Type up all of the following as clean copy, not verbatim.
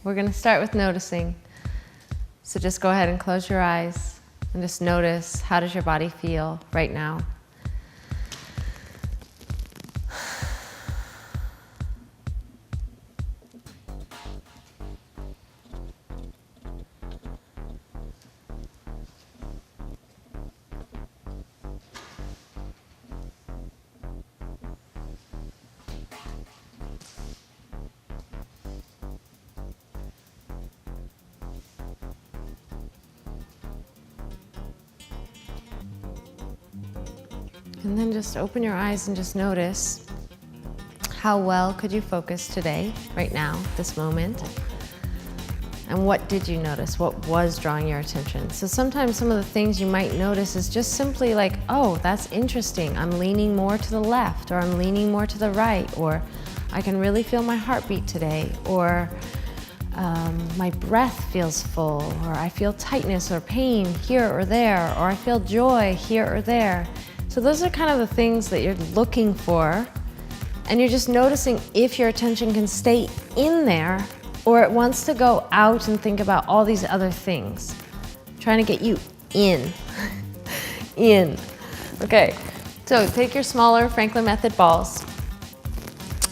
We're gonna start with noticing. So just go ahead and close your eyes and just notice, how does your body feel right now? And then just open your eyes and just notice, how well could you focus today, right now, this moment? And what did you notice? What was drawing your attention? So sometimes some of the things you might notice is just simply like, oh, that's interesting. I'm leaning more to the left, or I'm leaning more to the right, or I can really feel my heartbeat today, or my breath feels full, or I feel tightness or pain here or there, or I feel joy here or there. So those are kind of the things that you're looking for, and you're just noticing if your attention can stay in there or it wants to go out and think about all these other things. Trying to get you in, in. Okay, so take your smaller Franklin Method balls.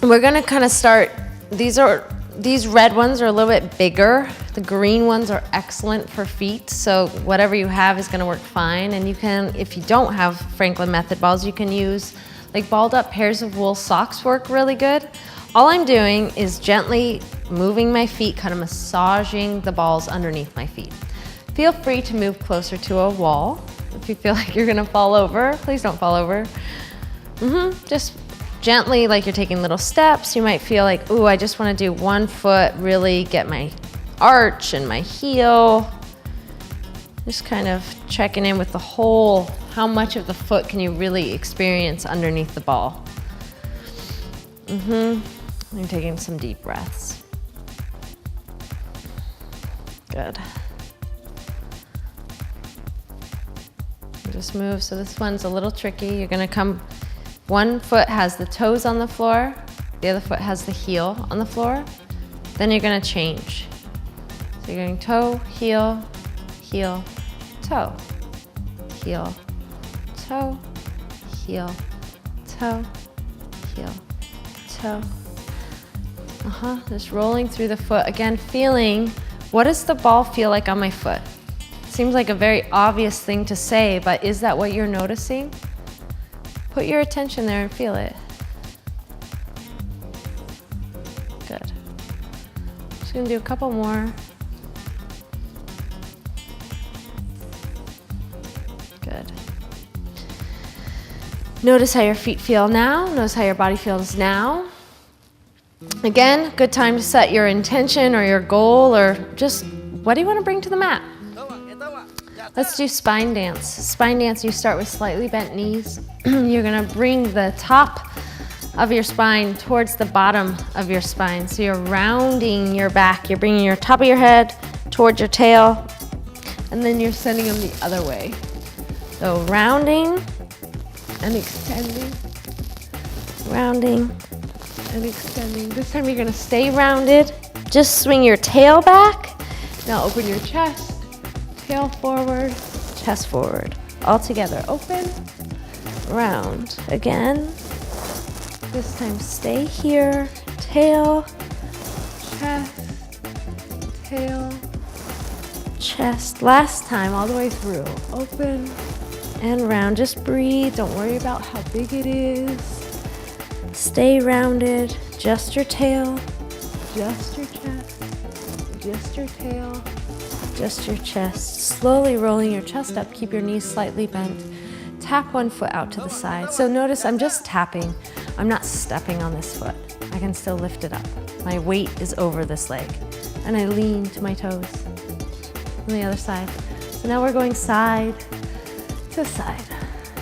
We're gonna kind of start, these red ones are a little bit bigger. The green ones are excellent for feet, so whatever you have is gonna work fine. And you can, if you don't have Franklin Method balls, you can use like balled up pairs of wool socks work really good. All I'm doing is gently moving my feet, kind of massaging the balls underneath my feet. Feel free to move closer to a wall. If you feel like you're gonna fall over, please don't fall over. Just gently, like you're taking little steps. You might feel like, ooh, I just wanna do one foot, really get my arch and my heel. Just kind of checking in with the whole, how much of the foot can you really experience underneath the ball. You're taking some deep breaths. Good. Just move, so this one's a little tricky. You're gonna come, one foot has the toes on the floor, the other foot has the heel on the floor. Then you're gonna change. So you're going toe, heel, heel, toe, heel, toe, heel, toe, heel, toe. Just rolling through the foot. Again, feeling, what does the ball feel like on my foot? Seems like a very obvious thing to say, but is that what you're noticing? Put your attention there and feel it. Good. Just gonna do a couple more. Good. Notice how your feet feel now. Notice how your body feels now. Again, good time to set your intention or your goal, or just what do you want to bring to the mat? Let's do spine dance. Spine dance, you start with slightly bent knees. You're gonna bring the top of your spine towards the bottom of your spine. So you're rounding your back. You're bringing your top of your head towards your tail, and then you're sending them the other way. So rounding and extending, rounding and extending. This time you're gonna stay rounded. Just swing your tail back. Now open your chest, tail forward, chest forward. All together, open, round. Again. This time stay here, tail, chest, tail, chest. Last time, all the way through. Open and round. Just breathe. Don't worry about how big it is. Stay rounded. Just your tail, just your chest, just your tail, just your chest. Slowly rolling your chest up. Keep your knees slightly bent. Tap one foot out to the side. So notice I'm just tapping. I'm not stepping on this foot. I can still lift it up. My weight is over this leg. And I lean to my toes. On the other side. So now we're going side to side,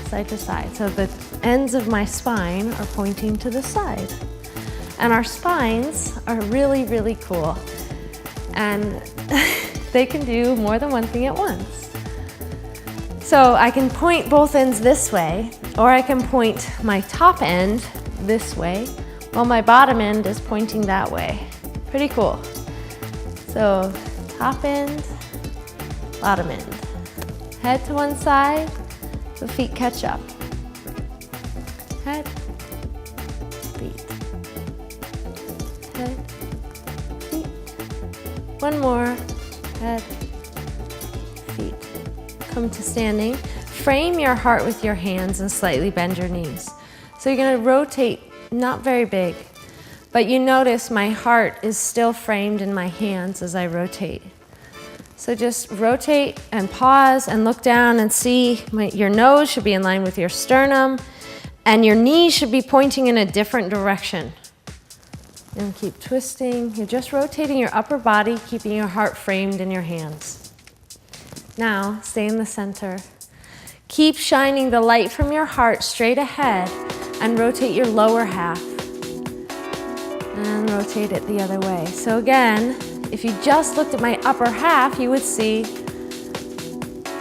side to side. So the ends of my spine are pointing to the side. And our spines are really, really cool. And they can do more than one thing at once. So I can point both ends this way, or I can point my top end this way, while my bottom end is pointing that way. Pretty cool. So top end, bottom end. Head to one side, the feet catch up. Head, feet. Head, feet. One more, head, feet. Come to standing. Frame your heart with your hands and slightly bend your knees. So you're gonna rotate, not very big, but you notice my heart is still framed in my hands as I rotate. So just rotate and pause and look down and see your nose should be in line with your sternum and your knees should be pointing in a different direction. And keep twisting. You're just rotating your upper body, keeping your heart framed in your hands. Now, stay in the center. Keep shining the light from your heart straight ahead and rotate your lower half. And rotate it the other way. So again, if you just looked at my upper half, you would see,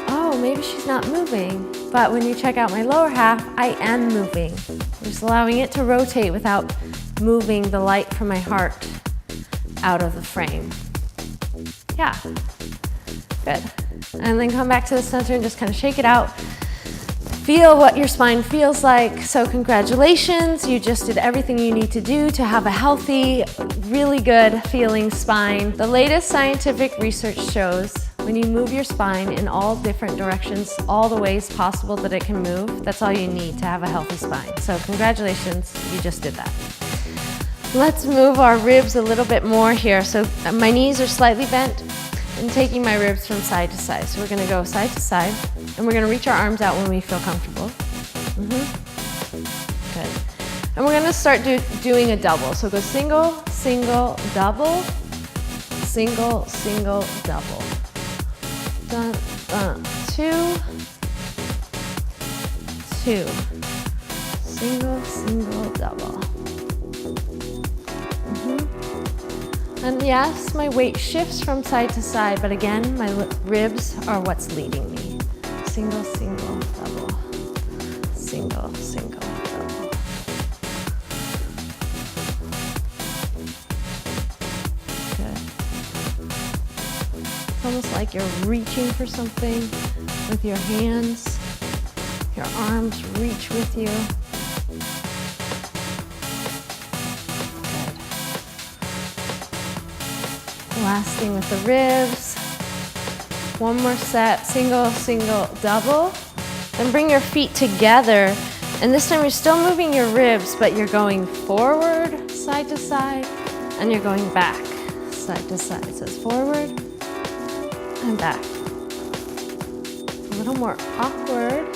oh, maybe she's not moving. But when you check out my lower half, I am moving. I'm just allowing it to rotate without moving the light from my heart out of the frame. Yeah, good. And then come back to the center and just kind of shake it out. Feel what your spine feels like. So congratulations, you just did everything you need to do to have a healthy, really good feeling spine. The latest scientific research shows when you move your spine in all different directions, all the ways possible that it can move, that's all you need to have a healthy spine. So congratulations, you just did that. Let's move our ribs a little bit more here. So my knees are slightly bent and taking my ribs from side to side. So we're gonna go side to side and we're gonna reach our arms out when we feel comfortable. Good. And we're gonna start doing a double. So go single, single, double, single, single, double. Dun, dun. 2, 2. Single, single, double. And yes, my weight shifts from side to side, but again, my ribs are what's leading me. Single, single, double. Single, single, double. Good. It's almost like you're reaching for something with your hands. Your arms reach with you. Last thing with the ribs. One more set, single, single, double. Then bring your feet together. And this time you're still moving your ribs, but you're going forward, side to side, and you're going back, side to side. So it's forward and back. A little more awkward,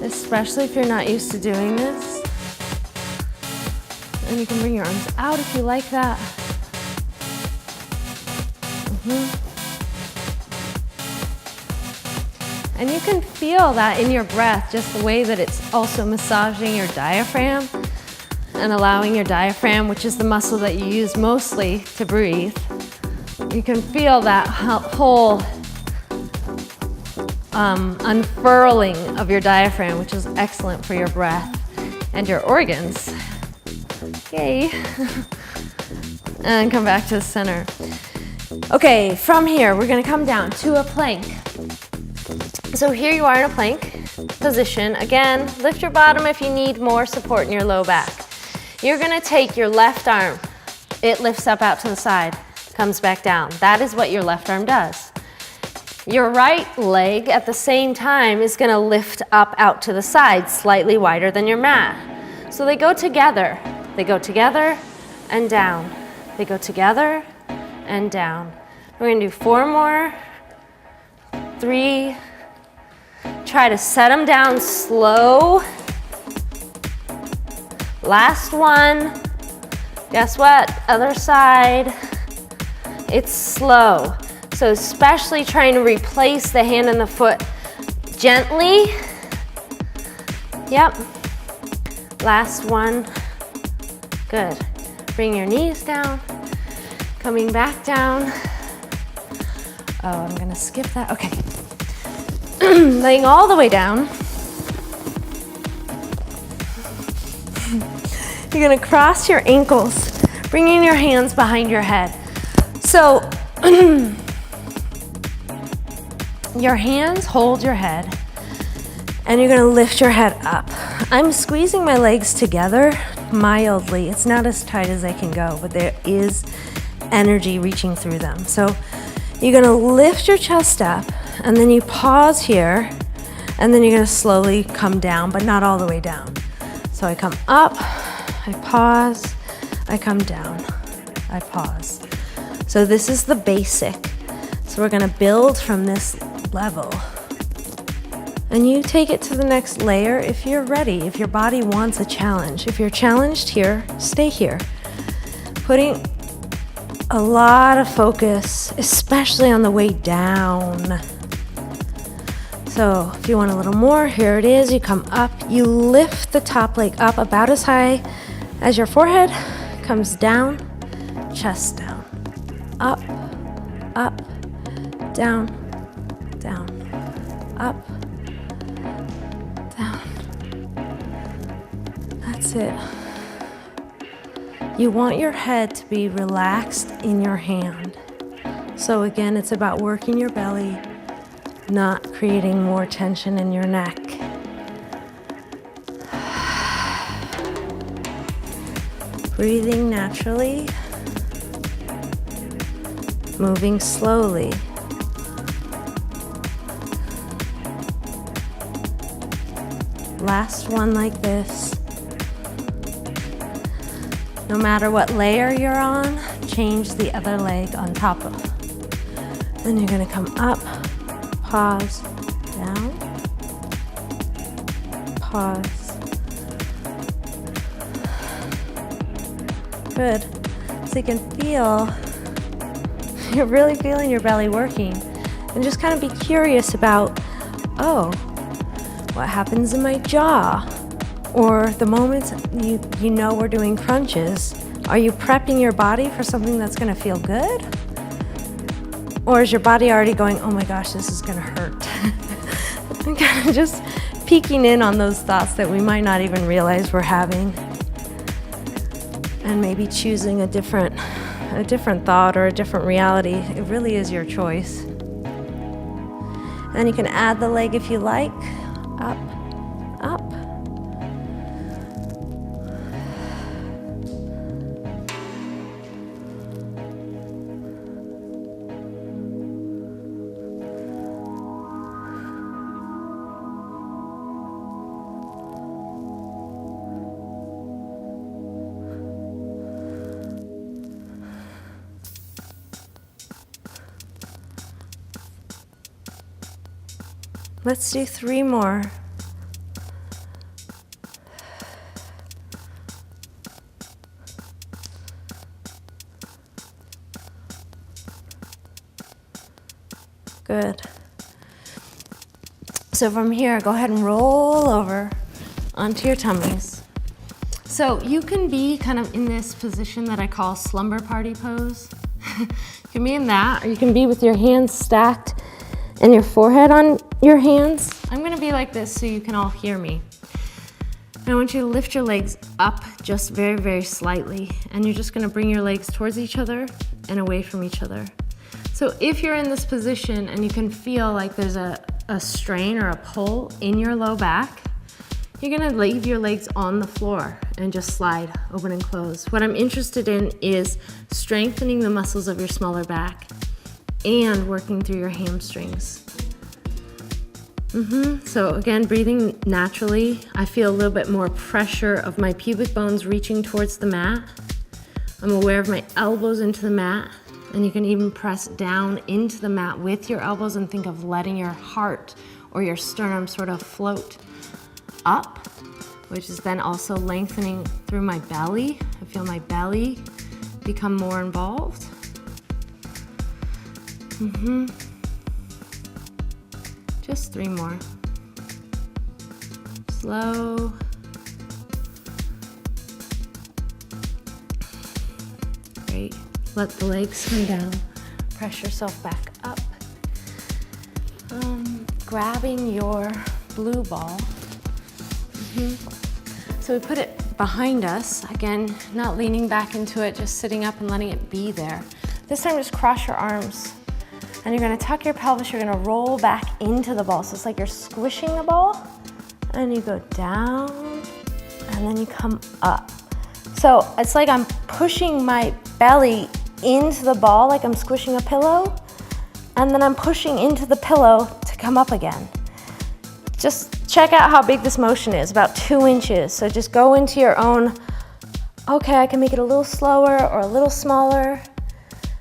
especially if you're not used to doing this. And you can bring your arms out if you like that. And you can feel that in your breath, just the way that it's also massaging your diaphragm and allowing your diaphragm, which is the muscle that you use mostly to breathe. You can feel that whole unfurling of your diaphragm, which is excellent for your breath and your organs. Yay. And come back to the center. Okay, from here, we're gonna come down to a plank. So here you are in a plank position. Again, lift your bottom if you need more support in your low back. You're gonna take your left arm. It lifts up out to the side, comes back down. That is what your left arm does. Your right leg at the same time is gonna lift up out to the side, slightly wider than your mat. So they go together. They go together and down. They go together and down. We're gonna do 4 more, 3. Try to set them down slow. Last one. Guess what? Other side. It's slow. So especially trying to replace the hand and the foot gently. Yep. Last one. Good. Bring your knees down. Coming back down. Oh, I'm gonna skip that. Okay. Laying all the way down. You're gonna cross your ankles, bringing your hands behind your head. So your hands hold your head and you're gonna lift your head up. I'm squeezing my legs together mildly. It's not as tight as I can go, but there is energy reaching through them. So you're gonna lift your chest up and then you pause here and then you're gonna slowly come down, but not all the way down. So I come up, I pause, I come down, I pause. So this is the basic. So we're gonna build from this level. And you take it to the next layer if you're ready, if your body wants a challenge. If you're challenged here, stay here. Putting a lot of focus, especially on the way down. So if you want a little more, here it is. You come up, you lift the top leg up about as high as your forehead, comes down, chest down, up, up, down, down, up, down. That's it. You want your head to be relaxed in your hand. So again, it's about working your belly, not creating more tension in your neck. Breathing naturally, moving slowly. Last one like this. No matter what layer you're on, change the other leg on top of. Then you're gonna come up, pause, down, pause. Good. So you can feel, you're really feeling your belly working. And just kind of be curious about, oh, what happens in my jaw? Or the moments you know we're doing crunches, are you prepping your body for something that's gonna feel good? Or is your body already going, oh my gosh, this is gonna hurt? And kind of just peeking in on those thoughts that we might not even realize we're having. And maybe choosing a different thought or a different reality. It really is your choice. And you can add the leg if you like, up, up. Let's do 3 more. Good. So from here, go ahead and roll over onto your tummies. So you can be kind of in this position that I call slumber party pose. You can be in that, or you can be with your hands stacked and your forehead on your hands. I'm gonna be like this so you can all hear me. And I want you to lift your legs up just very, very slightly. And you're just gonna bring your legs towards each other and away from each other. So if you're in this position and you can feel like there's a strain or a pull in your low back, you're gonna leave your legs on the floor and just slide open and close. What I'm interested in is strengthening the muscles of your smaller back and working through your hamstrings. So again, breathing naturally. I feel a little bit more pressure of my pubic bones reaching towards the mat. I'm aware of my elbows into the mat, and you can even press down into the mat with your elbows and think of letting your heart or your sternum sort of float up, which is then also lengthening through my belly. I feel my belly become more involved. Just 3 more. Slow. Great. Let the legs come down. Press yourself back up. Grabbing your blue ball. So we put it behind us. Again, not leaning back into it, just sitting up and letting it be there. This time just cross your arms. And you're gonna tuck your pelvis, you're gonna roll back into the ball. So it's like you're squishing the ball, and you go down, and then you come up. So it's like I'm pushing my belly into the ball, like I'm squishing a pillow, and then I'm pushing into the pillow to come up again. Just check out how big this motion is, about 2 inches. So just go into your own, okay, I can make it a little slower or a little smaller.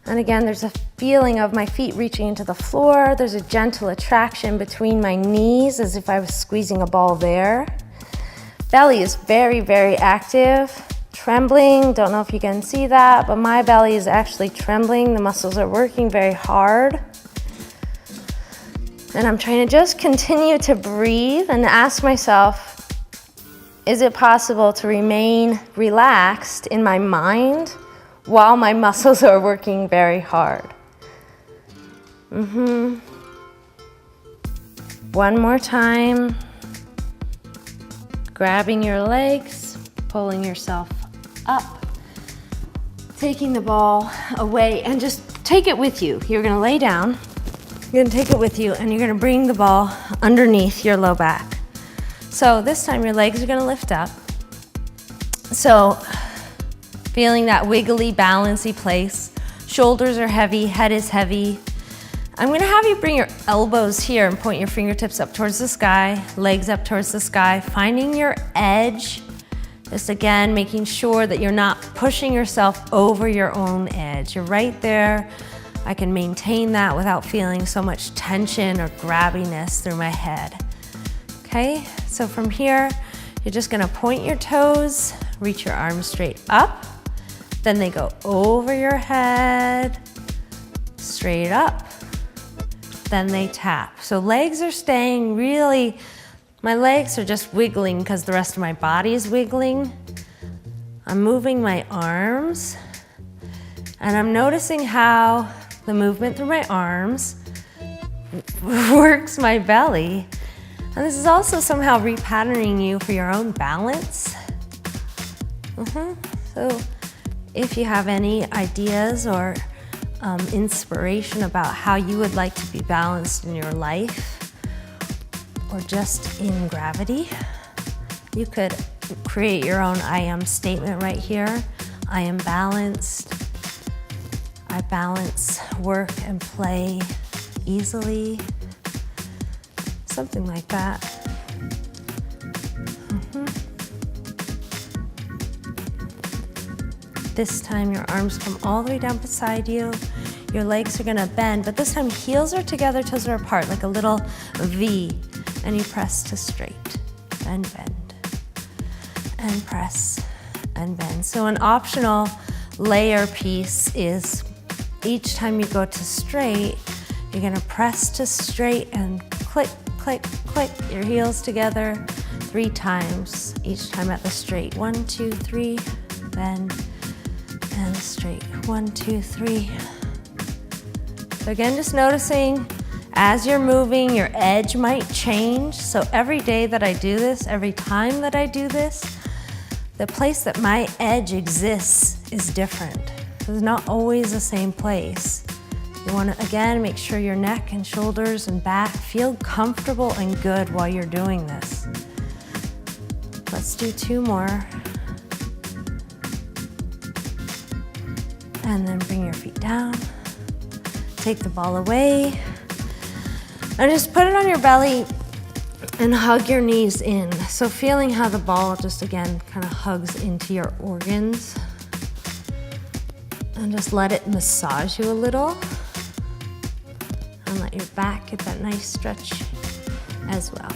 And again, there's a feeling of my feet reaching into the floor. There's a gentle attraction between my knees as if I was squeezing a ball there. Belly is very, very active. Trembling, don't know if you can see that, but my belly is actually trembling. The muscles are working very hard. And I'm trying to just continue to breathe and ask myself, is it possible to remain relaxed in my mind while my muscles are working very hard? One more time. Grabbing your legs, pulling yourself up, taking the ball away, and just take it with you. You're gonna lay down, you're gonna take it with you, and you're gonna bring the ball underneath your low back. So this time your legs are gonna lift up. So feeling that wiggly, balancy place. Shoulders are heavy, head is heavy. I'm gonna have you bring your elbows here and point your fingertips up towards the sky, legs up towards the sky, finding your edge. Just again, making sure that you're not pushing yourself over your own edge. You're right there. I can maintain that without feeling so much tension or grabbiness through my head. Okay, so from here, you're just gonna point your toes, reach your arms straight up, then they go over your head, straight up, then they tap. So legs are staying really, my legs are just wiggling because the rest of my body is wiggling. I'm moving my arms, and I'm noticing how the movement through my arms works my belly. And this is also somehow repatterning you for your own balance. So if you have any ideas or inspiration about how you would like to be balanced in your life or just in gravity, you could create your own I am statement right here. I am balanced. I balance work and play easily. Something like that. This time your arms come all the way down beside you. Your legs are gonna bend, but this time heels are together, toes are apart, like a little V. And you press to straight and bend. And press and bend. So an optional layer piece is each time you go to straight, you're gonna press to straight and click, click, click your heels together 3 times, each time at the straight. 1, 2, 3, bend, and straight. 1, 2, 3. So again, just noticing as you're moving, your edge might change. So every day that I do this, every time that I do this, the place that my edge exists is different. It's not always the same place. You want to, again, make sure your neck and shoulders and back feel comfortable and good while you're doing this. Let's do 2 more. And then bring your feet down. Take the ball away. And just put it on your belly and hug your knees in. So feeling how the ball just, again, kind of hugs into your organs. And just let it massage you a little. And let your back get that nice stretch as well.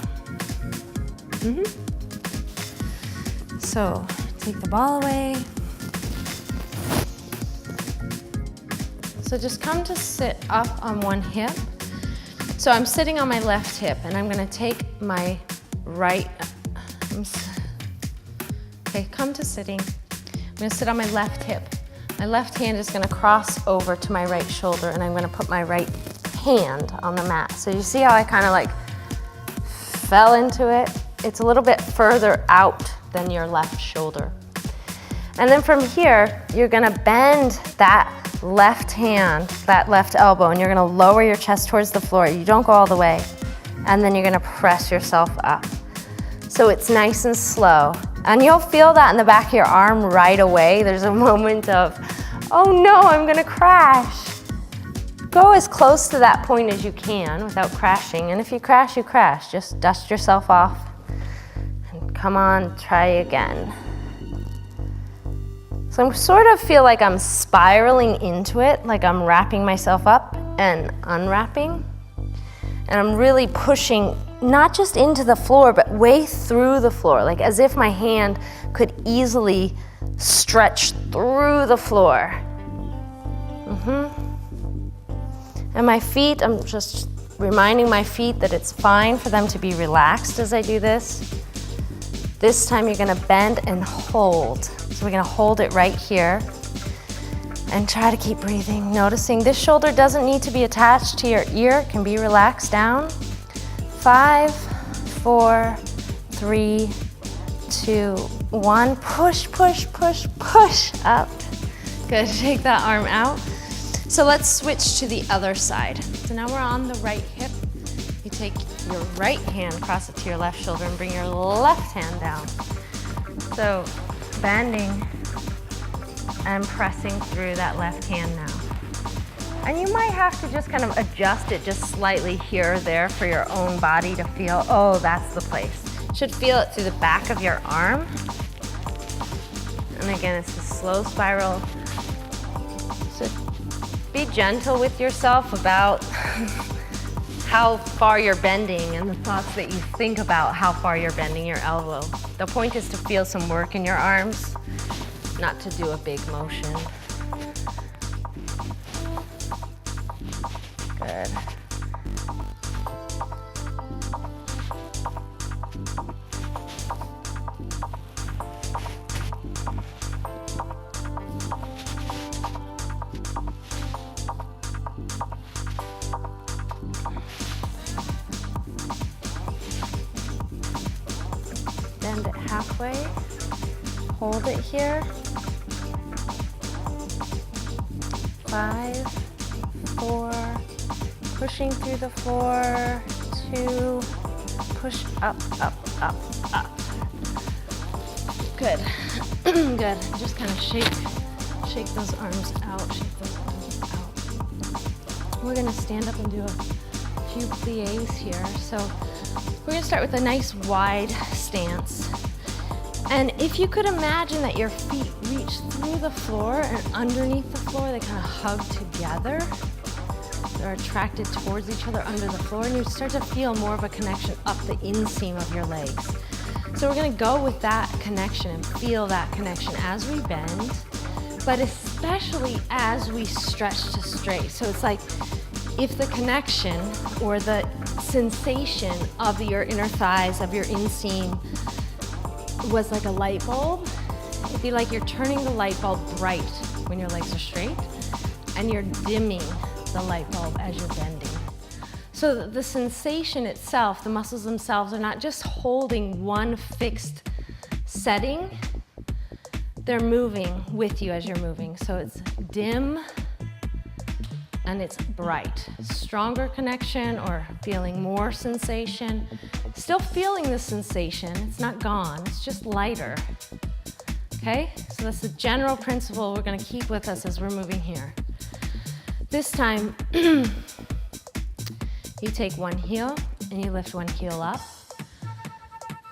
So take the ball away. So just come to sit up on one hip. So I'm sitting on my left hip, and I'm gonna take my right, okay, come to sitting. I'm gonna sit on my left hip. My left hand is gonna cross over to my right shoulder, and I'm gonna put my right hand on the mat. So you see how I kind of like fell into it? It's a little bit further out than your left shoulder. And then from here, you're gonna bend that left hand, that left elbow, and you're gonna lower your chest towards the floor. You don't go all the way. And then you're gonna press yourself up. So it's nice and slow. And you'll feel that in the back of your arm right away. There's a moment of, oh no, I'm gonna crash. Go as close to that point as you can without crashing. And if you crash, you crash. Just dust yourself off. And come on, try again. So I sort of feel like I'm spiraling into it, like I'm wrapping myself up and unwrapping. And I'm really pushing not just into the floor, but way through the floor, like as if my hand could easily stretch through the floor. And my feet, I'm just reminding my feet that it's fine for them to be relaxed as I do this. This time you're gonna bend and hold. So we're gonna hold it right here and try to keep breathing, noticing this shoulder doesn't need to be attached to your ear, it can be relaxed down. 5, 4, 3, 2, 1. Push, push, push, push up. Good, shake that arm out. So let's switch to the other side. So now we're on the right hip. You take your right hand, cross it to your left shoulder, and bring your left hand down. So bending and pressing through that left hand now. And you might have to just kind of adjust it just slightly here or there for your own body to feel, oh, that's the place. You should feel it through the back of your arm. And again, it's a slow spiral. So be gentle with yourself about how far you're bending and the thoughts that you think about how far you're bending your elbow. The point is to feel some work in your arms, not to do a big motion. Good. Bend it halfway, hold it here. 5, 4, pushing through the floor, 2, push up, up, up, up. Good, good. Just kind of shake those arms out, shake those arms out. We're gonna stand up and do a few pliés here. So we're gonna start with a nice wide stance. And if you could imagine that your feet reach through the floor and underneath the floor, they kind of hug together. They're attracted towards each other under the floor, and you start to feel more of a connection up the inseam of your legs. So we're gonna go with that connection and feel that connection as we bend, but especially as we stretch to straight. So it's like if the connection or the sensation of your inner thighs, of your inseam, was like a light bulb, it'd be like you're turning the light bulb bright when your legs are straight, and you're dimming the light bulb as you're bending. So the sensation itself, the muscles themselves, are not just holding one fixed setting, they're moving with you as you're moving. So it's dim and it's bright. Stronger connection or feeling more sensation. Still feeling the sensation, it's not gone, it's just lighter. Okay, so that's the general principle we're gonna keep with us as we're moving here. This time, you take one heel and you lift one heel up.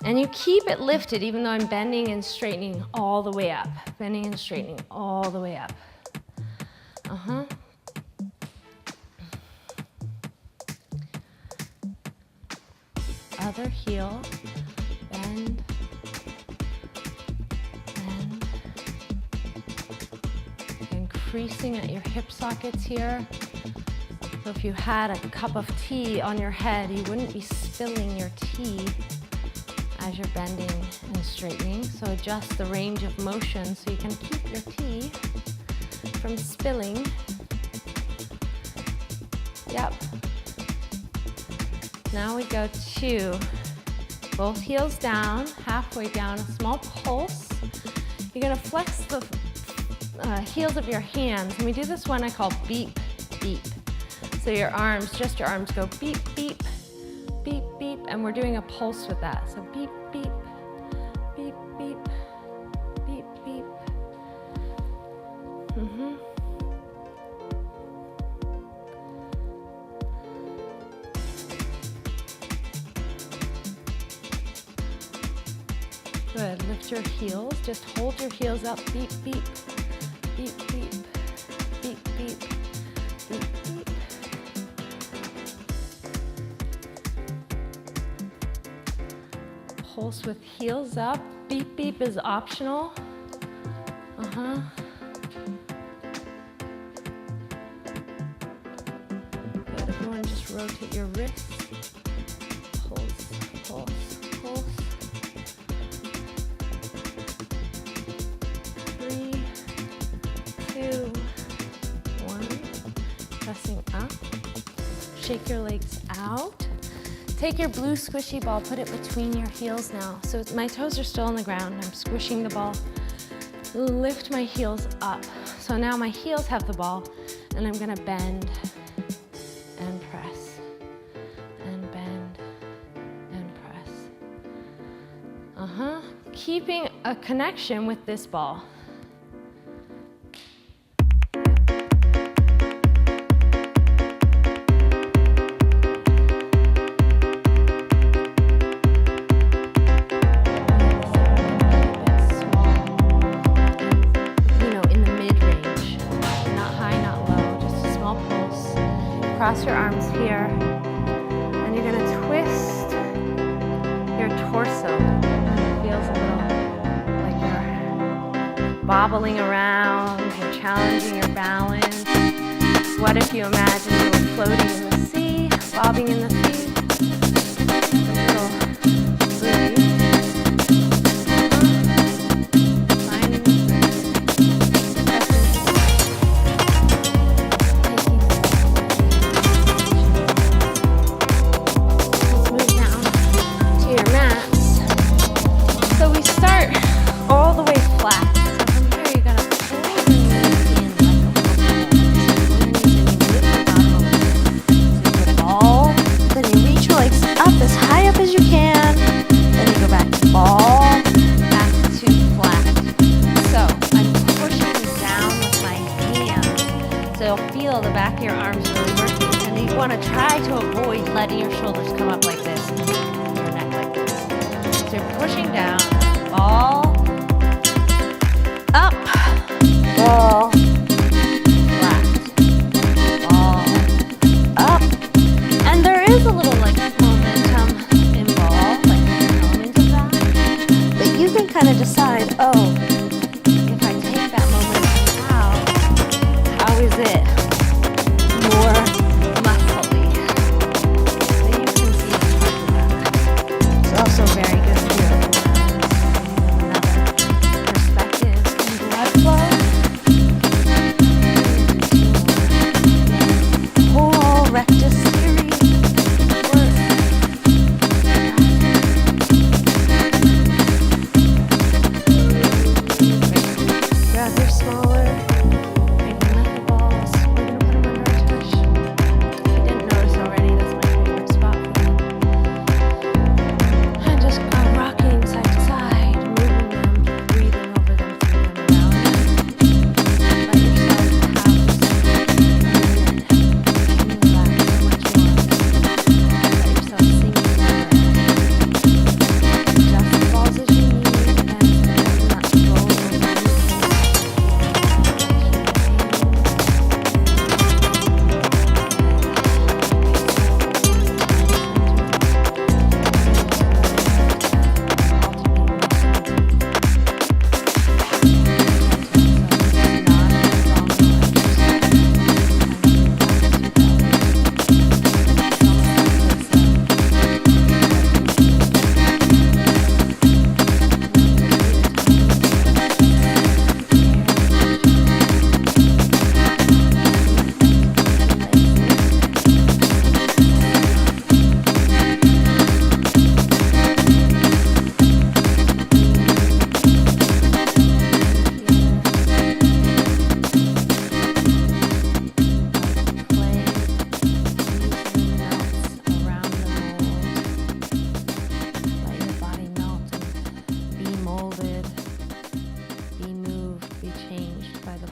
And you keep it lifted even though I'm bending and straightening all the way up. Bending and straightening all the way up. Other heel, bend, bend. Increasing at your hip sockets here. So if you had a cup of tea on your head, you wouldn't be spilling your tea as you're bending and straightening. So adjust the range of motion so you can keep your tea from spilling. Yep. Now we go to both heels down, halfway down, a small pulse. You're gonna flex the heels of your hands, and we do this one I call beep, beep. So your arms, just your arms go beep, beep, beep, beep, and we're doing a pulse with that. So beep, beep, beep, beep, beep, beep. Good, lift your heels, just hold your heels up, beep, beep, beep, beep, beep, beep, beep, beep. Pulse with heels up, beep, beep is optional. Good, everyone just rotate your wrists. Pulse, pulse, pulse. 3, 2, 1. Pressing up. Shake your legs out. Take your blue squishy ball, put it between your heels now. So my toes are still on the ground. I'm squishing the ball. Lift my heels up. So now my heels have the ball, and I'm gonna bend and press, and bend and press. Keeping a connection with this ball. Cross your arms here, and you're gonna twist your torso. It feels a little like you're bobbling around, you're challenging your balance. What if you imagine you were floating in the sea, bobbing in the sea? A little breeze. Finding the breeze. All the way flat. So from here, you're gonna pull your knees in like a ball. Then you reach your legs up as high up as you can. Then you go back to ball, back to flat. So I'm pushing down with my hands. So you'll feel the back of your arms really working. And you want to try to avoid letting your shoulders come up like this, and your neck like this. So you're pushing down, ball, up, ball, flat, ball, up. And there is a little like momentum involved, like an element of that. But you can kind of decide, oh, if I take that momentum out, how is it more muscly? So you can see the part of that. It's also very good for your that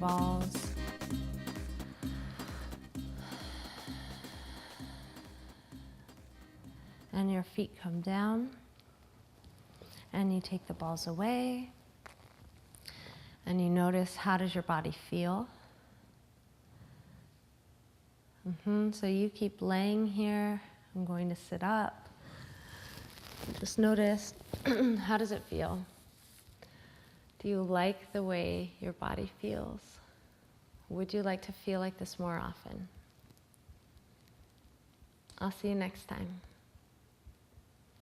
balls. And your feet come down, and you take the balls away, and you notice, how does your body feel? So you keep laying here. I'm going to sit up. Just notice, how does it feel? Do you like the way your body feels? Would you like to feel like this more often? I'll see you next time.